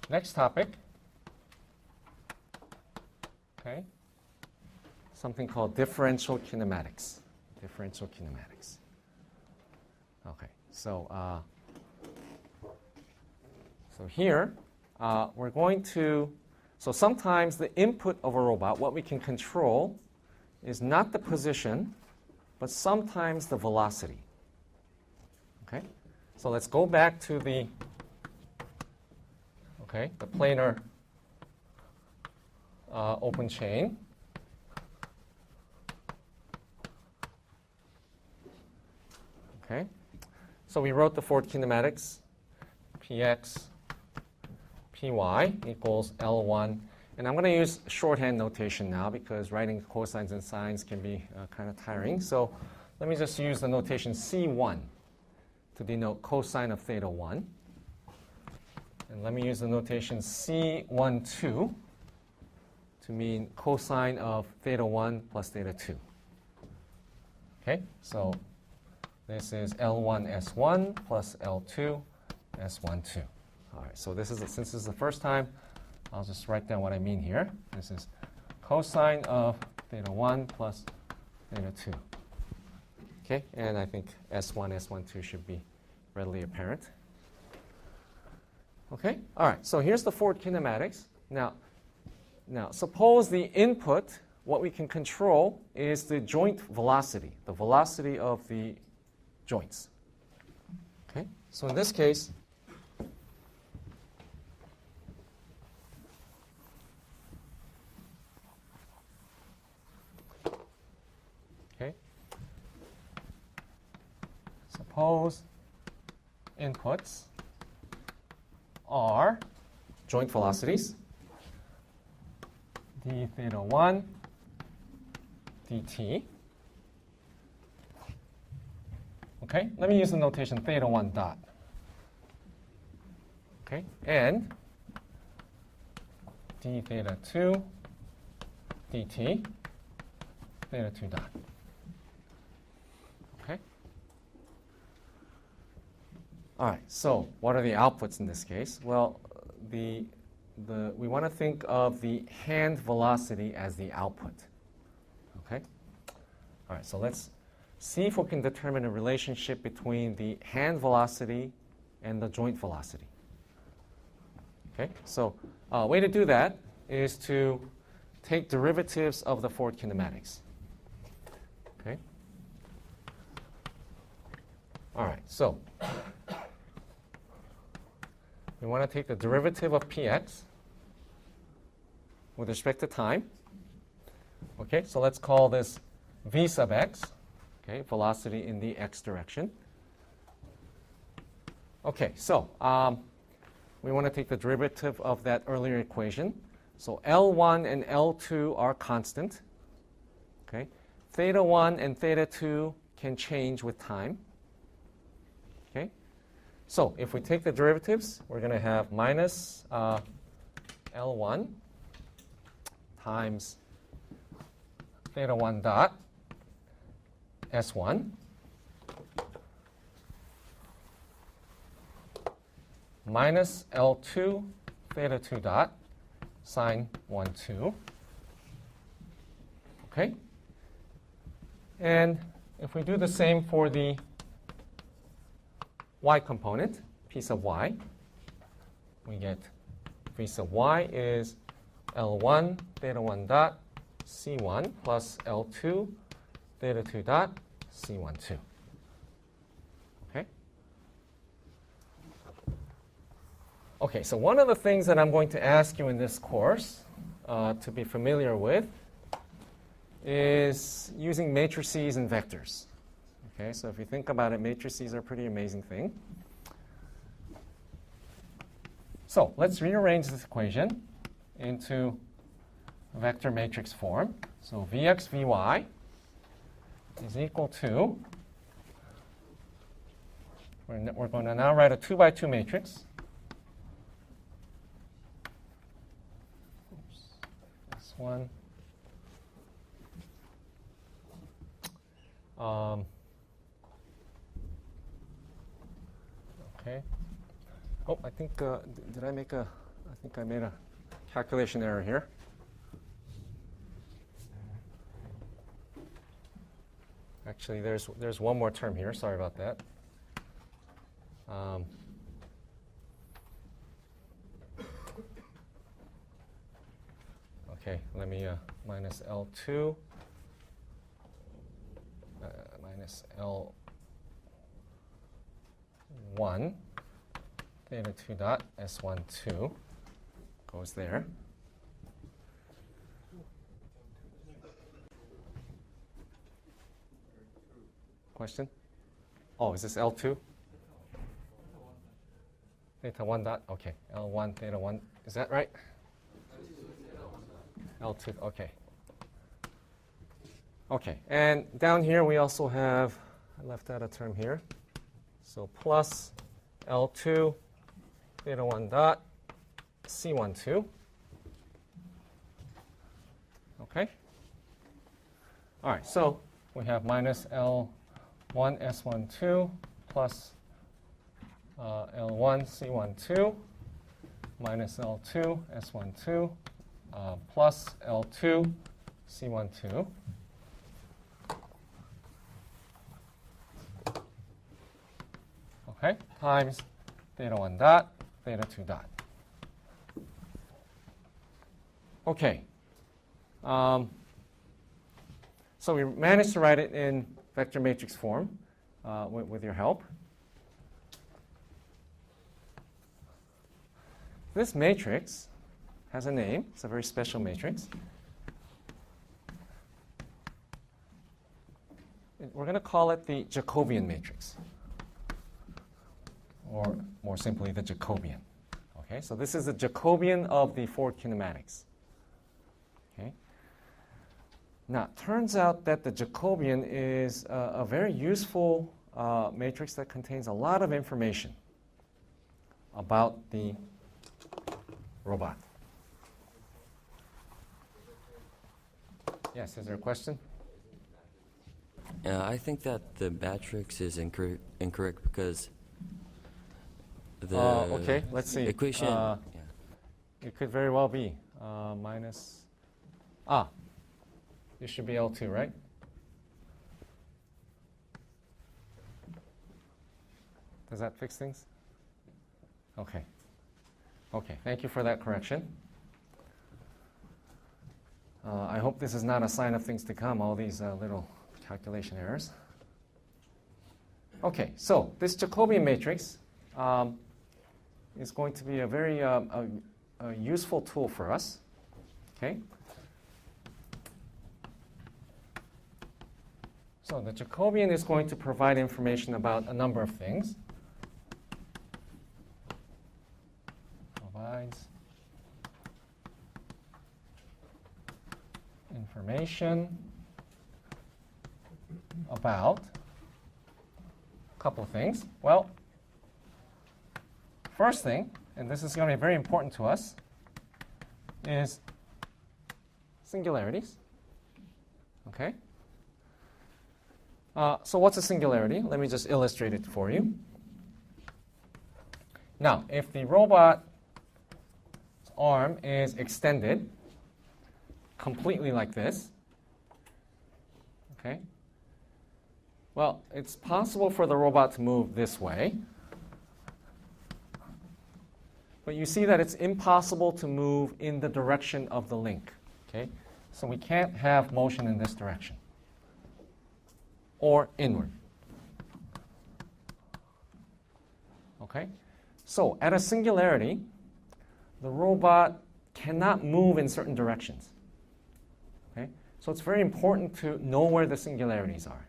Next topic. Okay. Something called differential kinematics. Differential kinematics. Okay. So here we're going to. So sometimes the input of a robot, what we can control, is not the position, but sometimes the velocity. Okay. So let's go back to the planar open chain. Okay. So we wrote the forward kinematics, Px, Py equals L1. And I'm going to use shorthand notation now because writing cosines and sines can be kind of tiring. So let me just use the notation C1 to denote cosine of theta 1. And let me use the notation C12 to mean cosine of theta 1 plus theta 2. Okay, so this is L1 S1 plus L2 S12. All right, so this is since this is the first time, I'll just write down what I mean here. This is cosine of theta 1 plus theta 2. Okay, and I think S1, S12 should be readily apparent. Okay, all right, so here's the forward kinematics. Now suppose the input, what we can control, is the joint velocity, the velocity of the joints. Okay, so in this case, suppose inputs are joint velocities, d theta 1 dt. Okay, let me use the notation theta 1 dot. Okay, and d theta 2 dt, theta 2 dot. Okay. All right, so what are the outputs in this case? Well, we want to think of the hand velocity as the output. Okay? All right, so let's see if we can determine a relationship between the hand velocity and the joint velocity. Okay, so a way to do that is to take derivatives of the forward kinematics. Okay? All right, so we want to take the derivative of px with respect to time. Okay, so let's call this v sub x, okay, velocity in the x direction. Okay, so we want to take the derivative of that earlier equation. So L1 and L2 are constant. Okay, theta 1 and theta 2 can change with time. Okay, so if we take the derivatives, we're going to have minus L1 times theta 1 dot S1 minus L2 theta 2 dot sine 1, 2. Okay? And if we do the same for the y component, p sub y, we get v sub y is L1 theta 1 dot C1 plus L2 theta 2 dot C1, 2. Okay? Okay, so one of the things that I'm going to ask you in this course to be familiar with is using matrices and vectors. Okay, so if you think about it, matrices are a pretty amazing thing. So let's rearrange this equation into vector matrix form. So Vx, Vy is equal to, we're going to now write a 2 by 2 matrix. Oops, this one. Okay. Oh, I think, did I make a I think I made a calculation error here. Actually, there's one more term here. Sorry about that. Okay, let me minus L2 minus L1 theta 2 dot S12 goes there. Question? Oh, is this L2? Theta 1 dot, okay. L1 theta 1, is that right? L2, okay. Okay, and down here we also have, I left out a term here. So plus L2 theta 1 dot C12. Okay? All right, so we have minus L1 S12 plus L1 C12 minus L2 S12 plus L2 C12. Okay, times theta 1 dot, theta 2 dot. Okay. So we managed to write it in vector matrix form with your help. This matrix has a name. It's a very special matrix. We're going to call it the Jacobian matrix, or more simply, the Jacobian. Okay, so this is the Jacobian of the Ford kinematics. Okay. Now, it turns out that the Jacobian is a very useful matrix that contains a lot of information about the robot. Yes, is there a question? I think that the matrix is incorrect because the okay, let's see. equation. It could very well be minus. It should be L2, right? Does that fix things? Okay. Okay, thank you for that correction. I hope this is not a sign of things to come, all these little calculation errors. Okay, so this Jacobian matrix is going to be a very a useful tool for us. Okay. So the Jacobian is going to provide information about a number of things. Provides information about a couple of things. Well, first thing, and this is going to be very important to us, is singularities. Okay? So what's a singularity? Let me just illustrate it for you. Now, if the robot's arm is extended completely like this, okay? Well, it's possible for the robot to move this way. But you see that it's impossible to move in the direction of the link. Okay? So we can't have motion in this direction or inward. Okay? So at a singularity, the robot cannot move in certain directions. Okay? So it's very important to know where the singularities are.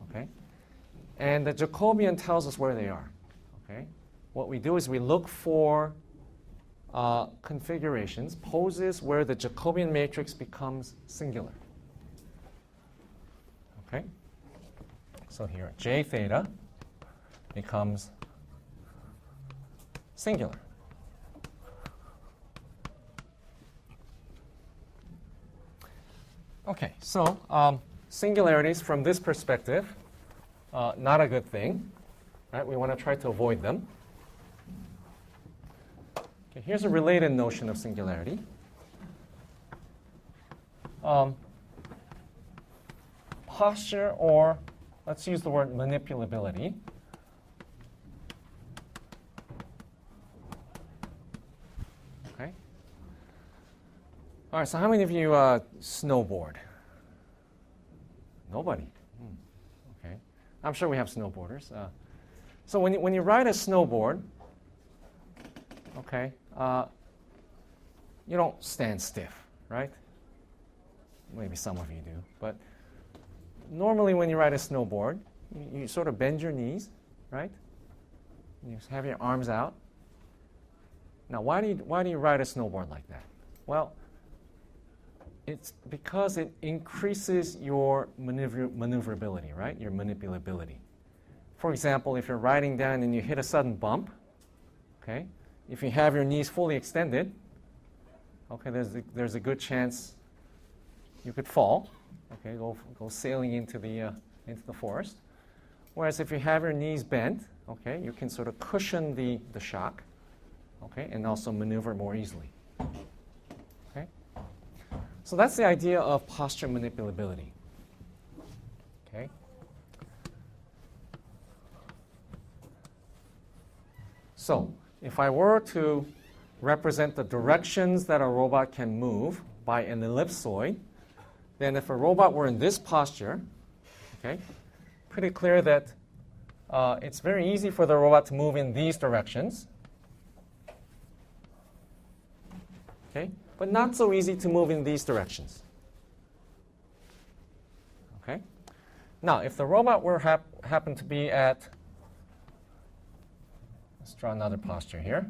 Okay? And the Jacobian tells us where they are. Okay? What we do is we look for configurations, poses where the Jacobian matrix becomes singular. Okay? So here, J theta becomes singular. Okay, so singularities from this perspective, not a good thing. Right? We want to try to avoid them. Okay, here's a related notion of singularity. Posture, or let's use the word manipulability. Okay. All right, so how many of you snowboard? Nobody. Okay. I'm sure we have snowboarders. So when you ride a snowboard, okay, you don't stand stiff, right? Maybe some of you do, but normally when you ride a snowboard, you sort of bend your knees, right? You have your arms out. Now, why do you ride a snowboard like that? Well, it's because it increases your maneuverability, right? Your manipulability. For example, if you're riding down and you hit a sudden bump, okay, if you have your knees fully extended, okay, there's a good chance you could fall, okay, go sailing into the forest. Whereas if you have your knees bent, okay, you can sort of cushion the shock, okay, and also maneuver more easily. Okay, so that's the idea of posture manipulability. Okay. So if I were to represent the directions that a robot can move by an ellipsoid, then if a robot were in this posture, okay, pretty clear that it's very easy for the robot to move in these directions, okay, but not so easy to move in these directions. Okay. Now, if the robot were happen to be at, let's draw another posture here,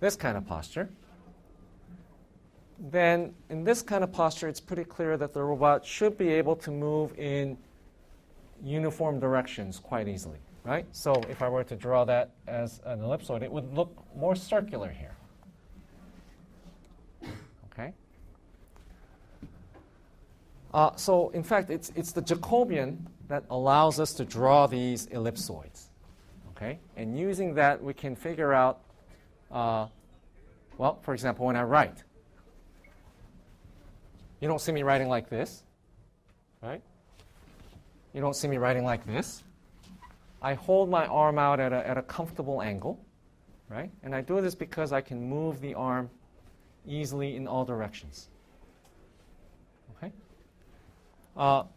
this kind of posture, then in this kind of posture, it's pretty clear that the robot should be able to move in uniform directions quite easily, right? So if I were to draw that as an ellipsoid, it would look more circular here. Okay? So in fact, it's the Jacobian that allows us to draw these ellipsoids. Okay? And using that, we can figure out, well, for example, when I write, you don't see me writing like this, right? You don't see me writing like this. I hold my arm out at a comfortable angle, right? And I do this because I can move the arm easily in all directions. Okay?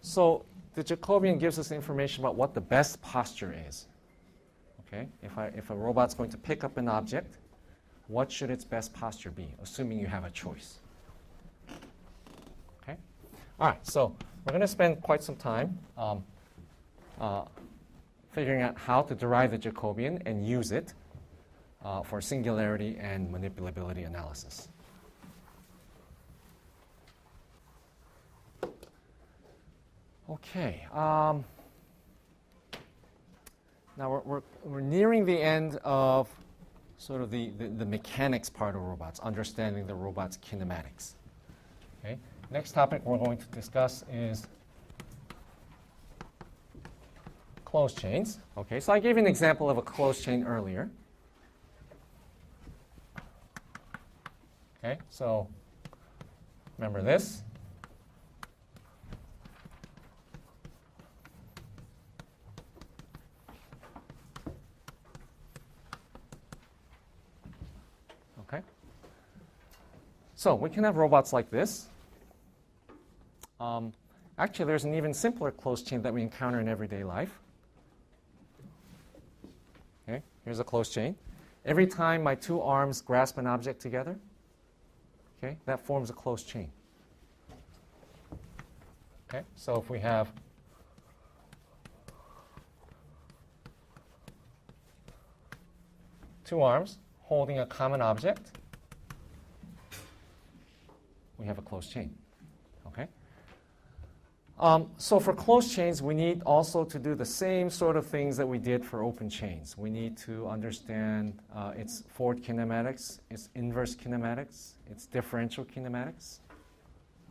So the Jacobian gives us information about what the best posture is. Okay? If a robot's going to pick up an object, what should its best posture be, assuming you have a choice? Okay? All right, so we're going to spend quite some time figuring out how to derive the Jacobian and use it for singularity and manipulability analysis. Okay. Now we're nearing the end of sort of the mechanics part of robots, understanding the robot's kinematics. Okay. Next topic we're going to discuss is closed chains. Okay, so I gave you an example of a closed chain earlier. Okay, so remember this. Okay. So we can have robots like this. Actually, there's an even simpler closed chain that we encounter in everyday life. Okay, here's a closed chain. Every time my two arms grasp an object together, okay, that forms a closed chain. Okay, so if we have two arms holding a common object, we have a closed chain. Okay. So for closed chains, we need also to do the same sort of things that we did for open chains. We need to understand its forward kinematics, its inverse kinematics, its differential kinematics.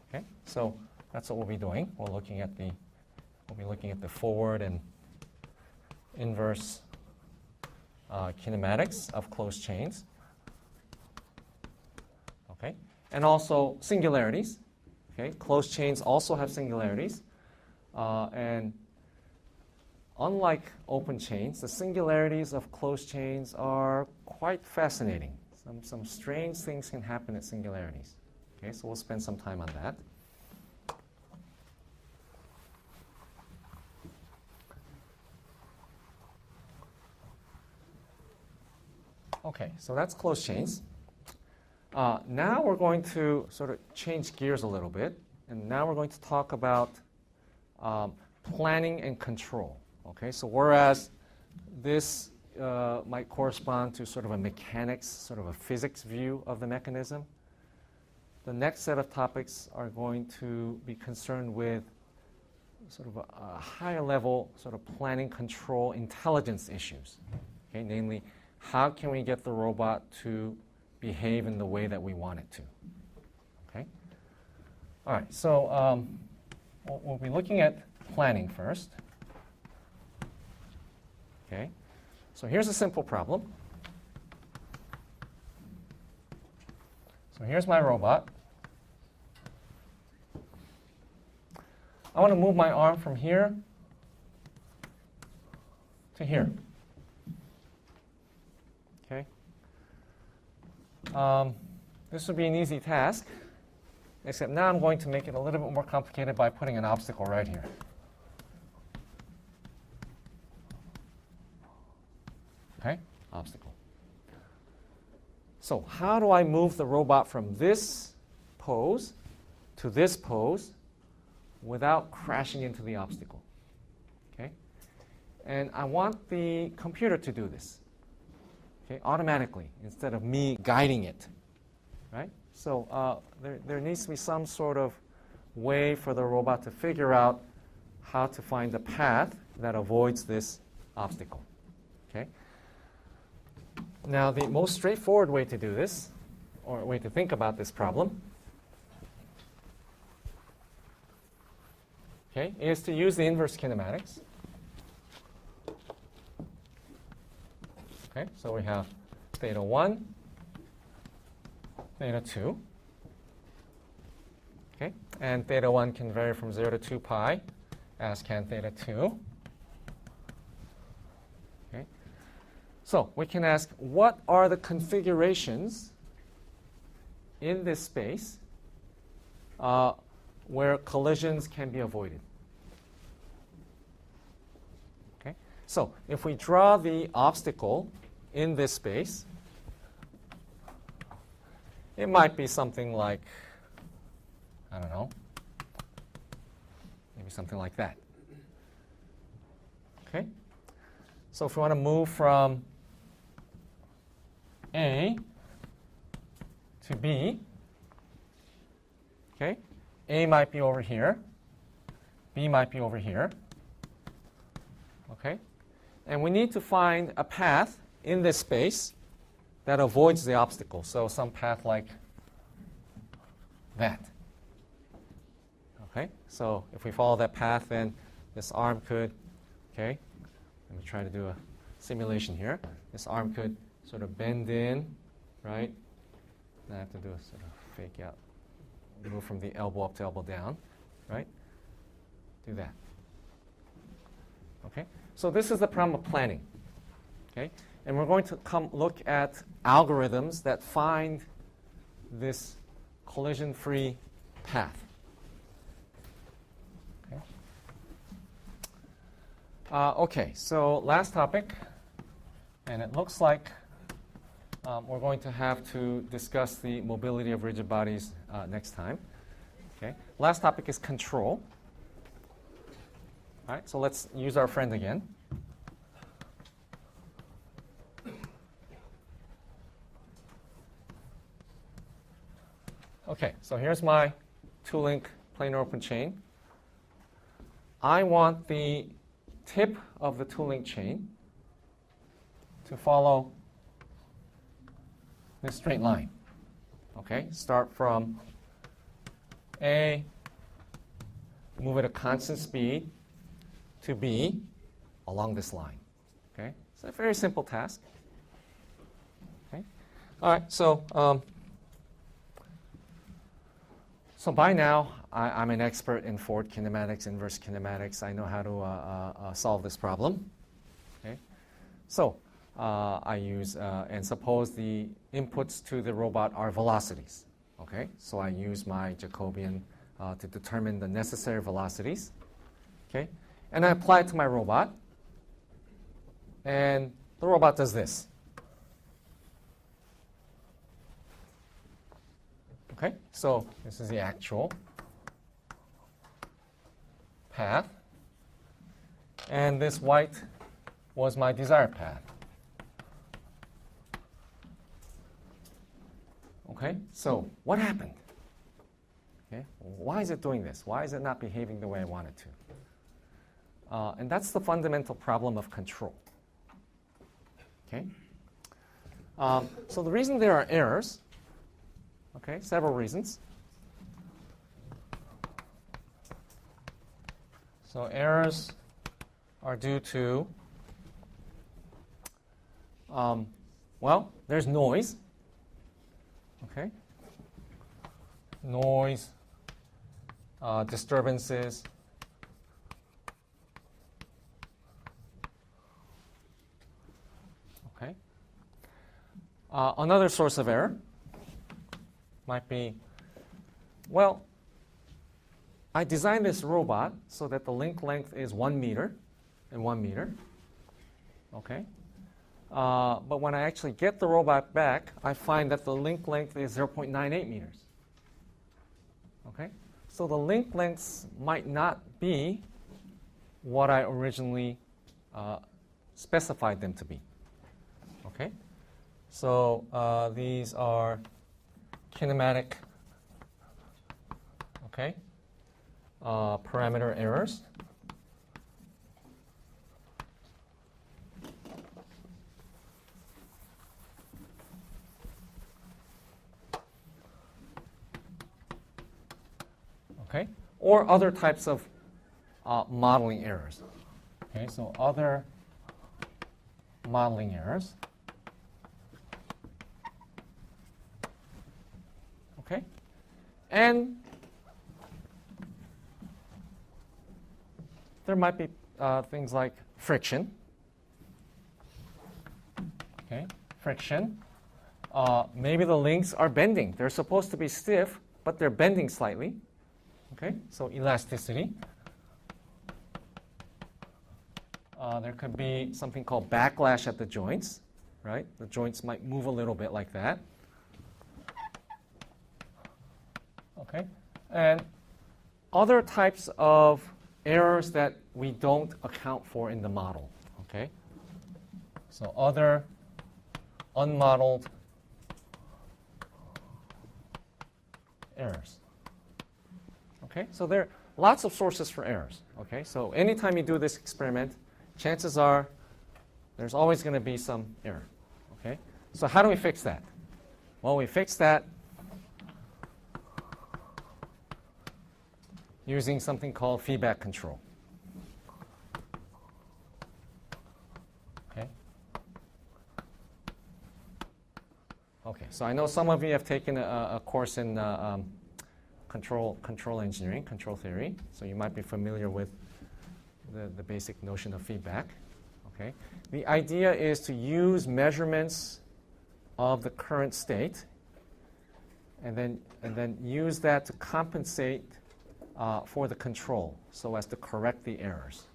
Okay, so that's what we'll be doing. We'll be looking at the forward and inverse kinematics of closed chains. Okay, and also singularities. Okay, closed chains also have singularities, and unlike open chains, the singularities of closed chains are quite fascinating. Some strange things can happen at singularities. Okay, so we'll spend some time on that. Okay, so that's closed chains. Now we're going to sort of change gears a little bit, and now we're going to talk about planning and control. Okay, so whereas this might correspond to sort of a mechanics, sort of a physics view of the mechanism, the next set of topics are going to be concerned with sort of a higher level sort of planning, control, intelligence issues. Okay, namely, how can we get the robot to behave in the way that we want it to? Okay. All right. So we'll be looking at planning first. Okay. So here's a simple problem. So here's my robot. I want to move my arm from here to here. Okay. This would be an easy task, except now I'm going to make it a little bit more complicated by putting an obstacle right here. Okay, obstacle. So how do I move the robot from this pose to this pose without crashing into the obstacle? Okay, and I want the computer to do this. Okay, automatically, instead of me guiding it, right? So there needs to be some sort of way for the robot to figure out how to find a path that avoids this obstacle. Okay. Now, the most straightforward way to do this, or way to think about this problem, okay, is to use the inverse kinematics. Okay, so we have theta 1, theta 2. Okay, and theta 1 can vary from 0 to 2 pi, as can theta 2. Okay, so we can ask, what are the configurations in this space where collisions can be avoided? Okay, so if we draw the obstacle in this space, it might be something like, I don't know, maybe something like that. Okay? So if we want to move from A to B, okay, A might be over here, B might be over here, okay? And we need to find a path in this space that avoids the obstacle. So some path like that. Okay, so if we follow that path, then this arm could, okay, let me try to do a simulation here. This arm could sort of bend in, right? Then I have to do a sort of fake out, move from the elbow up to elbow down, right? Do that. Okay, so this is the problem of planning. Okay, and we're going to look at algorithms that find this collision-free path. Okay. Okay, so last topic, and it looks like we're going to have to discuss the mobility of rigid bodies next time. Okay, last topic is control. All right, so let's use our friend again. Okay, so here's my two-link planar open chain. I want the tip of the two-link chain to follow this straight line. Okay, start from A, move at a constant speed to B along this line. Okay, It's a very simple task. Okay. All right. So by now, I'm an expert in forward kinematics, inverse kinematics. I know how to solve this problem. Okay. So I use, and suppose the inputs to the robot are velocities. Okay. So I use my Jacobian to determine the necessary velocities. Okay. And I apply it to my robot. And the robot does this. Okay, so this is the actual path. And this white was my desired path. Okay, so what happened? Okay, why is it doing this? Why is it not behaving the way I want it to? And that's the fundamental problem of control. Okay. So the reason there are errors, okay, several reasons. So errors are due to, well, there's noise. Okay. Noise, disturbances. Okay. Another source of error might be, well, I designed this robot so that the link length is 1 meter and 1 meter. Okay. But when I actually get the robot back, I find that the link length is 0.98 meters. Okay. So the link lengths might not be what I originally specified them to be. Okay, so these are kinematic, okay, parameter errors. Okay, or other types of modeling errors. Okay, so other modeling errors. Okay, and there might be things like friction. Okay, friction. Maybe the links are bending. They're supposed to be stiff, but they're bending slightly. Okay, so elasticity. There could be something called backlash at the joints, right? The joints might move a little bit like that. Okay, and other types of errors that we don't account for in the model. Okay, so other unmodeled errors. Okay, so there are lots of sources for errors. Okay, so anytime you do this experiment, chances are there's always going to be some error. Okay, so how do we fix that? Well, we fix that using something called feedback control. Okay. Okay, so I know some of you have taken a course in control engineering, control theory, so you might be familiar with the basic notion of feedback. Okay. The idea is to use measurements of the current state and then use that to compensate for the control so as to correct the errors.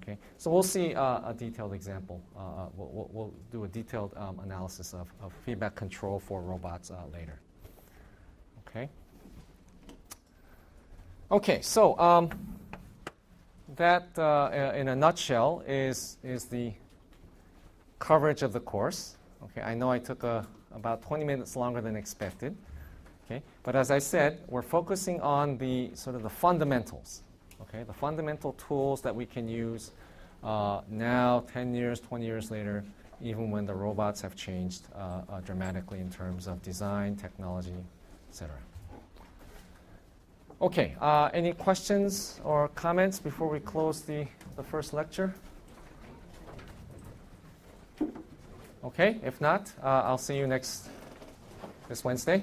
Okay. So we'll see a detailed example. We'll do a detailed analysis of feedback control for robots later. Okay. Okay, so that, in a nutshell, is the coverage of the course. Okay, I know I took about 20 minutes longer than expected. Okay, but as I said, we're focusing on the sort of the fundamentals. Okay, the fundamental tools that we can use now, 10 years, 20 years later, even when the robots have changed dramatically in terms of design, technology, etc. Okay, any questions or comments before we close the first lecture? Okay, if not, I'll see you this Wednesday.